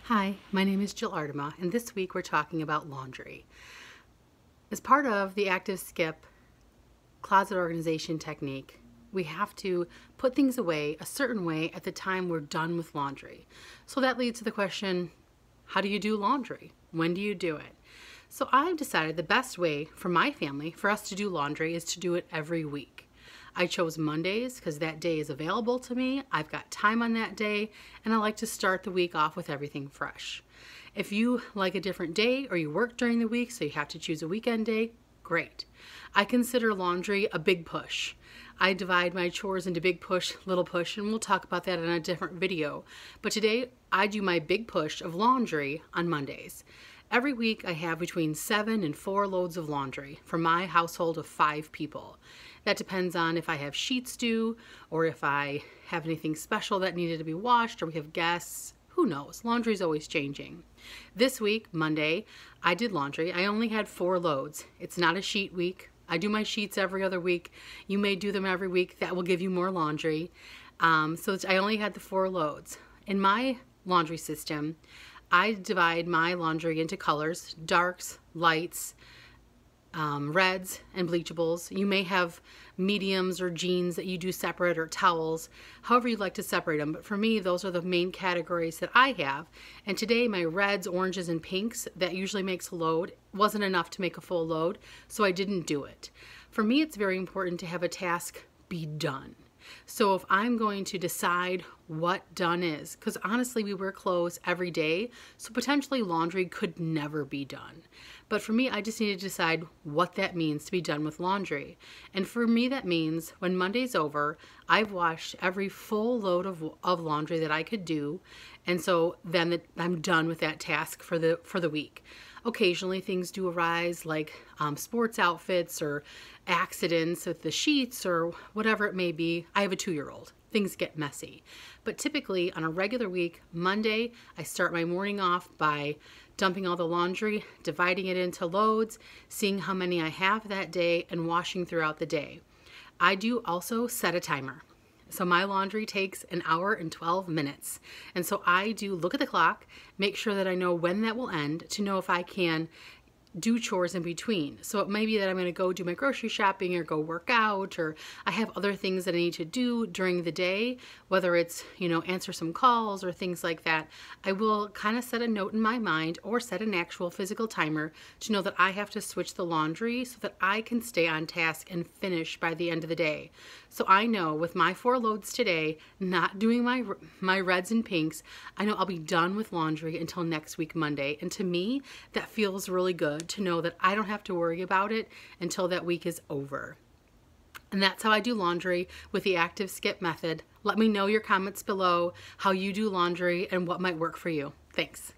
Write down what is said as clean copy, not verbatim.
Hi, my name is Jill Artema, and this week we're talking about laundry. As part of the active skip closet organization technique, we have to put things away a certain way at the time we're done with laundry. So that leads to the question, how do you do laundry? When do you do it? So I've decided the best way for my family for us to do laundry is to do it every week. I chose Mondays because that day is available to me. I've got time on that day, and I like to start the week off with everything fresh. If you like a different day or you work during the week, so you have to choose a weekend day, great. I consider laundry a big push. I divide my chores into big push, little push, and we'll talk about that in a different video. But today, I do my big push of laundry on Mondays. Every week, I have between 7 and 4 loads of laundry for my household of 5 people. That depends on if I have sheets due or if I have anything special that needed to be washed or we have guests. Who knows? Laundry's always changing. This week, Monday, I did laundry. I only had 4 loads. It's not a sheet week. I do my sheets every other week. You may do them every week. That will give you more laundry. So I only had the 4 loads. In my laundry system, I divide my laundry into colors, darks, lights, reds, and bleachables. You may have mediums or jeans that you do separate, or towels, however you'd like to separate them. But for me, those are the main categories that I have. And today my reds, oranges, and pinks, that usually makes a load, wasn't enough to make a full load, so I didn't do it. For me, it's very important to have a task be done. So if I'm going to decide what done is, because honestly we wear clothes every day, so potentially laundry could never be done. But for me, I just need to decide what that means to be done with laundry. And for me, that means when Monday's over, I've washed every full load of laundry that I could do. And so then I'm done with that task for the week. Occasionally things do arise, like sports outfits or accidents with the sheets or whatever it may be. I have a 2-year-old. Things get messy. But typically on a regular week, Monday, I start my morning off by dumping all the laundry, dividing it into loads, seeing how many I have that day, and washing throughout the day. I do also set a timer. So my laundry takes 1 hour and 12 minutes. And so I do look at the clock, make sure that I know when that will end to know if I can do chores in between. So it may be that I'm going to go do my grocery shopping or go work out, or I have other things that I need to do during the day, whether it's, answer some calls or things like that. I will kind of set a note in my mind or set an actual physical timer to know that I have to switch the laundry so that I can stay on task and finish by the end of the day. So I know with my 4 loads today, not doing my reds and pinks, I know I'll be done with laundry until next week, Monday. And to me, that feels really good to know that I don't have to worry about it until that week is over. And that's how I do laundry with the active skip method. Let me know your comments below how you do laundry and what might work for you. Thanks.